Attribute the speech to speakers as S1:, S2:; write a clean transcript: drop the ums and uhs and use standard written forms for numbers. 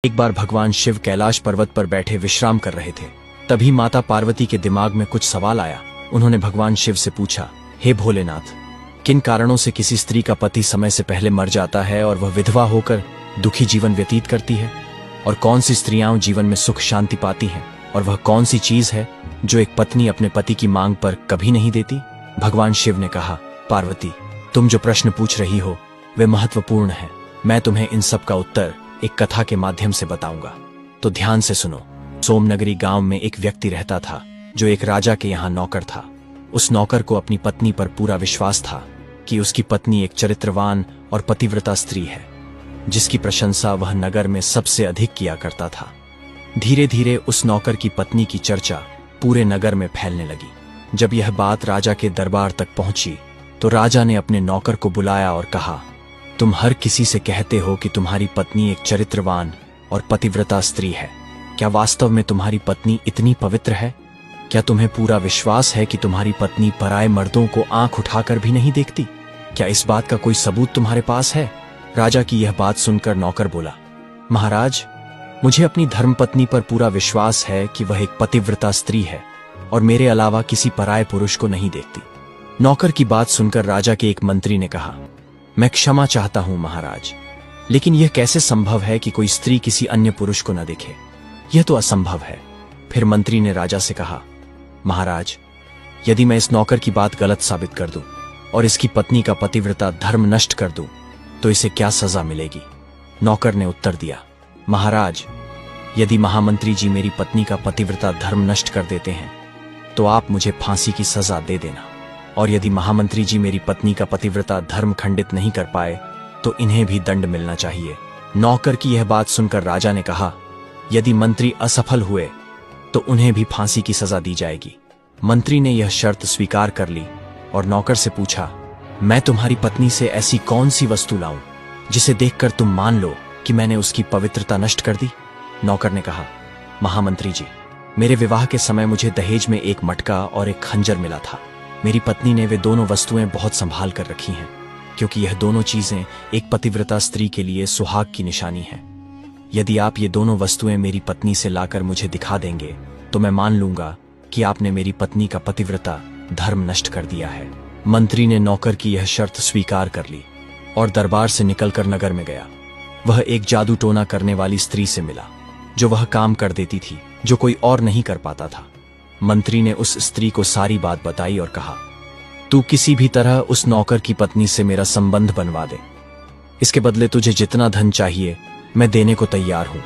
S1: एक बार भगवान शिव कैलाश पर्वत पर बैठे विश्राम कर रहे थे। तभी माता पार्वती के दिमाग में कुछ सवाल आया। उन्होंने भगवान शिव से पूछा, हे भोलेनाथ, किन कारणों से किसी स्त्री का पति समय से पहले मर जाता है और वह विधवा होकर दुखी जीवन व्यतीत करती है? और कौन सी स्त्रियां जीवन में सुख शांति पाती हैं? और वह कौन सी चीज है जो एक पत्नी अपने पति की मांग पर कभी नहीं देती? भगवान शिव ने कहा, पार्वती, तुम जो प्रश्न पूछ रही हो वे महत्वपूर्ण हैं। मैं तुम्हें इन सब का उत्तर एक कथा के माध्यम से बताऊंगा, तो ध्यान से सुनो। सोमनगरी गांव में एक व्यक्ति रहता था जो एक राजा के यहाँ नौकर था। उस नौकर को अपनी पत्नी पर पूरा विश्वास था कि उसकी पत्नी एक चरित्रवान और पतिव्रता स्त्री है, जिसकी प्रशंसा वह नगर में सबसे अधिक किया करता था। धीरे धीरे उस नौकर की पत्नी की चर्चा पूरे नगर में फैलने लगी। जब यह बात राजा के दरबार तक पहुंची तो राजा ने अपने नौकर को बुलाया और कहा, तुम हर किसी से कहते हो कि तुम्हारी पत्नी एक चरित्रवान और पतिव्रता स्त्री है। क्या वास्तव में तुम्हारी पत्नी इतनी पवित्र है? क्या तुम्हें पूरा विश्वास है कि तुम्हारी पत्नी पराये मर्दों को आंख उठाकर भी नहीं देखती? क्या इस बात का कोई सबूत तुम्हारे पास है? राजा की यह बात सुनकर नौकर बोला, महाराज, मुझे अपनी धर्मपत्नी पर पूरा विश्वास है कि वह एक पतिव्रता स्त्री है और मेरे अलावा किसी पराये पुरुष को नहीं देखती। नौकर की बात सुनकर राजा के एक मंत्री ने कहा, मैं क्षमा चाहता हूं महाराज, लेकिन यह कैसे संभव है कि कोई स्त्री किसी अन्य पुरुष को न देखे? यह तो असंभव है। फिर मंत्री ने राजा से कहा, महाराज, यदि मैं इस नौकर की बात गलत साबित कर दूं और इसकी पत्नी का पतिव्रता धर्म नष्ट कर दूं तो इसे क्या सजा मिलेगी? नौकर ने उत्तर दिया, महाराज, यदि महामंत्री जी मेरी पत्नी का पतिव्रता धर्म नष्ट कर देते हैं तो आप मुझे फांसी की सजा दे देना, और यदि महामंत्री जी मेरी पत्नी का पतिव्रता धर्म खंडित नहीं कर पाए तो इन्हें भी दंड मिलना चाहिए। नौकर की यह बात सुनकर राजा ने कहा, यदि मंत्री असफल हुए तो उन्हें भी फांसी की सजा दी जाएगी। मंत्री ने यह शर्त स्वीकार कर ली और नौकर से पूछा, मैं तुम्हारी पत्नी से ऐसी कौन सी वस्तु लाऊं जिसे देखकर तुम मान लो कि मैंने उसकी पवित्रता नष्ट कर दी? नौकर ने कहा, महामंत्री जी, मेरे विवाह के समय मुझे दहेज में एक मटका और एक खंजर मिला था। मेरी पत्नी ने वे दोनों वस्तुएं बहुत संभाल कर रखी हैं, क्योंकि यह दोनों चीजें एक पतिव्रता स्त्री के लिए सुहाग की निशानी है। यदि आप ये दोनों वस्तुएं मेरी पत्नी से लाकर मुझे दिखा देंगे तो मैं मान लूंगा कि आपने मेरी पत्नी का पतिव्रता धर्म नष्ट कर दिया है। मंत्री ने नौकर की यह शर्त स्वीकार कर ली और दरबार से निकलकर नगर में गया। वह एक जादू टोना करने वाली स्त्री से मिला जो वह काम कर देती थी जो कोई और नहीं कर पाता था। मंत्री ने उस स्त्री को सारी बात बताई और कहा, तू किसी भी तरह उस नौकर की पत्नी से मेरा संबंध बनवा दे। इसके बदले तुझे जितना धन चाहिए मैं देने को तैयार हूं।